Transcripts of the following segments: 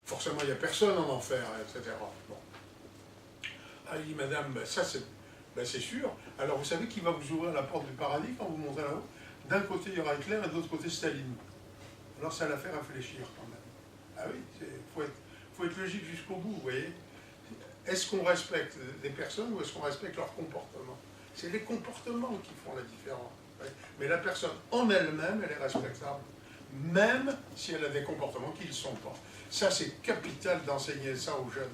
forcément il n'y a personne en enfer, etc. Bon. Ah, il dit, madame, ben, ça c'est sûr. Alors vous savez qui va vous ouvrir la porte du paradis quand vous montez là-haut? D'un côté il y aura Hitler et de l'autre côté Staline. Alors ça l'a fait réfléchir quand même. Ah oui, faut être logique jusqu'au bout, vous voyez. Est-ce qu'on respecte les personnes ou est-ce qu'on respecte leur comportement? C'est les comportements qui font la différence. Mais la personne en elle-même, elle est respectable, même si elle a des comportements qui ne le sont pas. Ça, c'est capital d'enseigner ça aux jeunes.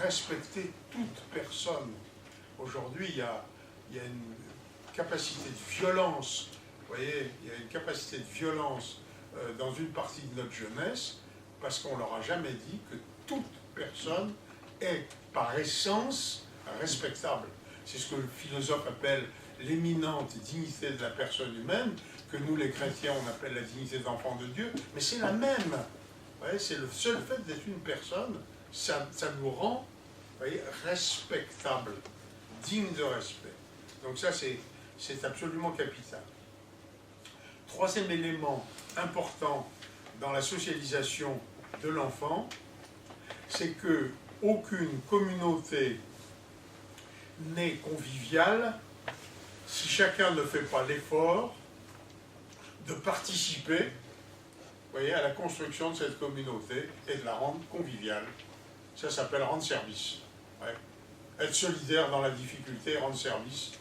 Respecter toute personne. Aujourd'hui, il y a une capacité de violence, vous voyez, il y a une capacité de violence dans une partie de notre jeunesse, parce qu'on leur a jamais dit que toute personne est, par essence, respectable. C'est ce que le philosophe appelle l'éminente dignité de la personne humaine, que nous, les chrétiens, on appelle la dignité d'enfant de Dieu, mais c'est la même. C'est le seul fait d'être une personne, ça nous rend, voyez, respectable, digne de respect. Donc ça, c'est absolument capital. Troisième élément important dans la socialisation de l'enfant, c'est que aucune communauté n'est conviviale si chacun ne fait pas l'effort de participer, vous voyez, à la construction de cette communauté et de la rendre conviviale. Ça s'appelle rendre service. Ouais. Être solidaire dans la difficulté, rendre service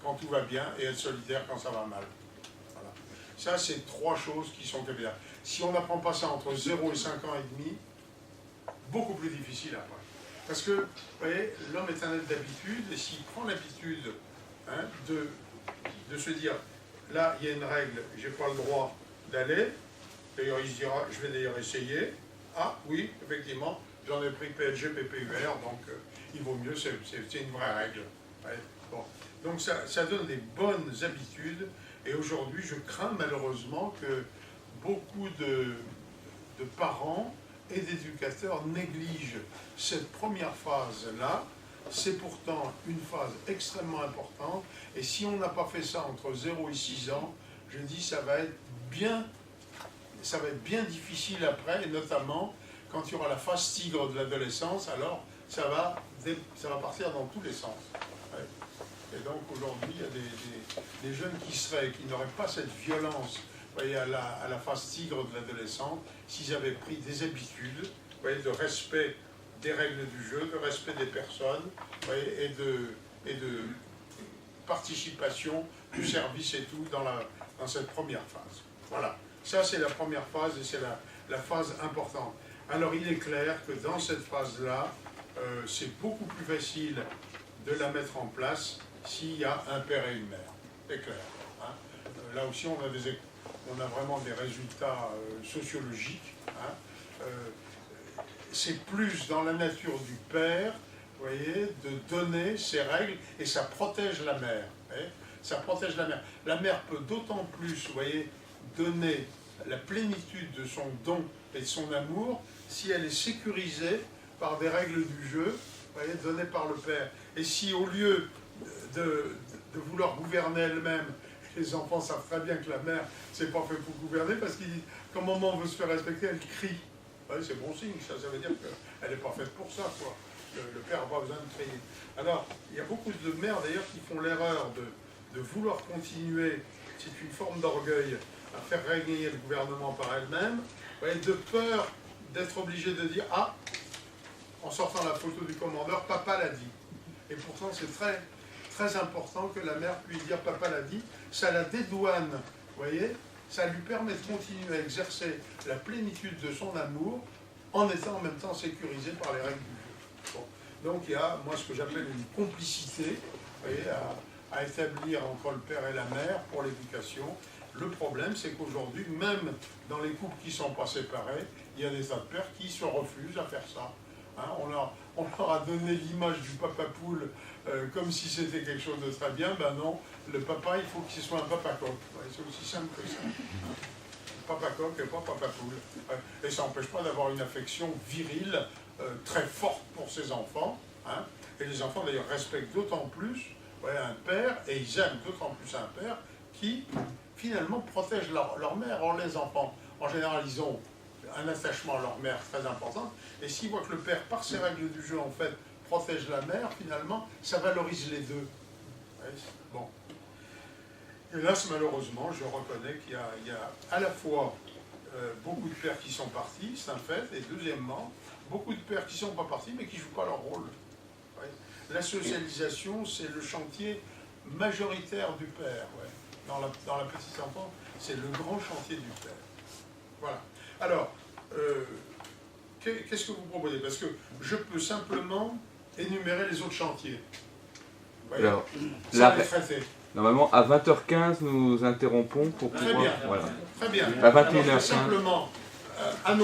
quand tout va bien et être solidaire quand ça va mal. Voilà. Ça, c'est trois choses qui sont capitales. Si on n'apprend pas ça entre 0 et 5 ans et demi, beaucoup plus difficile après. Parce que, vous voyez, l'homme est un être d'habitude, et s'il prend l'habitude de se dire, là, il y a une règle, j'ai pas le droit d'aller, d'ailleurs, il se dira, je vais d'ailleurs essayer, ah oui, effectivement, j'en ai pris PLG, PPUR, donc il vaut mieux, c'est une vraie règle. Ouais, bon. Donc ça donne des bonnes habitudes, et aujourd'hui, je crains malheureusement que beaucoup de parents et d'éducateurs négligent cette première phase-là. C'est pourtant une phase extrêmement importante, et si on n'a pas fait ça entre 0 et 6 ans, je dis ça va être bien difficile après, et notamment quand il y aura la phase tigre de l'adolescence, alors ça va partir dans tous les sens. Ouais. Et donc aujourd'hui, il y a des jeunes qui n'auraient pas cette violence, vous voyez, à la phase tigre de l'adolescence, s'ils avaient pris des habitudes, vous voyez, de respect des règles du jeu, de respect des personnes, vous voyez, et de participation, du service et tout dans cette première phase. Voilà, ça c'est la première phase et c'est la phase importante. Alors il est clair que dans cette phase-là, c'est beaucoup plus facile de la mettre en place s'il y a un père et une mère. C'est clair. Hein. Là aussi, on a vraiment des résultats sociologiques. Hein. C'est plus dans la nature du père, vous voyez, de donner ses règles, et ça protège la mère. Ça protège la mère. La mère peut d'autant plus, vous voyez, donner la plénitude de son don et de son amour si elle est sécurisée par des règles du jeu, vous voyez, données par le père. Et si au lieu de vouloir gouverner elle-même, les enfants savent très bien que la mère, c'est pas fait pour gouverner, parce qu'il dit, quand maman veut se faire respecter, elle crie. C'est bon signe, ça veut dire qu'elle n'est pas faite pour ça, quoi. Le père n'a pas besoin de crier. Alors, il y a beaucoup de mères, d'ailleurs, qui font l'erreur de vouloir continuer, c'est une forme d'orgueil, à faire régner le gouvernement par elle-même, de peur d'être obligée de dire, ah, en sortant la photo du commandeur, papa l'a dit. Et pourtant, c'est très, très important que la mère puisse dire, papa l'a dit, ça la dédouane, vous voyez, ça lui permet de continuer à exercer la plénitude de son amour en étant en même temps sécurisé par les règles du jeu. Bon. Donc il y a, moi, ce que j'appelle une complicité, vous voyez, à établir entre le père et la mère pour l'éducation. Le problème, c'est qu'aujourd'hui, même dans les couples qui ne sont pas séparés, il y a des tas de pères qui se refusent à faire ça. Hein, on leur a donné l'image du papa poule comme si c'était quelque chose de très bien. Ben non, le papa, il faut qu'il soit un papa coq. Ouais, c'est aussi simple que ça. Papa coq et pas papa poule. Et ça n'empêche pas d'avoir une affection virile très forte pour ses enfants. Hein, et les enfants, d'ailleurs, respectent d'autant plus un père, et ils aiment d'autant plus un père qui, finalement, protège leur mère. Or, les enfants, en général, ils ont un attachement à leur mère très important. Et s'ils voient que le père, par ses règles du jeu, en fait, protège la mère, finalement, ça valorise les deux. Ouais, bon. Hélas, malheureusement, je reconnais qu'il y a à la fois beaucoup de pères qui sont partis, c'est un fait, et deuxièmement, beaucoup de pères qui ne sont pas partis, mais qui ne jouent pas leur rôle. Ouais. La socialisation, c'est le chantier majoritaire du père. Ouais. Dans la petite enfance, c'est le grand chantier du père. Voilà. Alors, qu'est-ce que vous proposez? Parce que je peux simplement énumérer les autres chantiers. Alors, ça les traiter. Normalement, à 20h15, nous interrompons pour pouvoir... Très bien. Voilà. Très bien. À 21h15. Alors, je vais simplement annoncer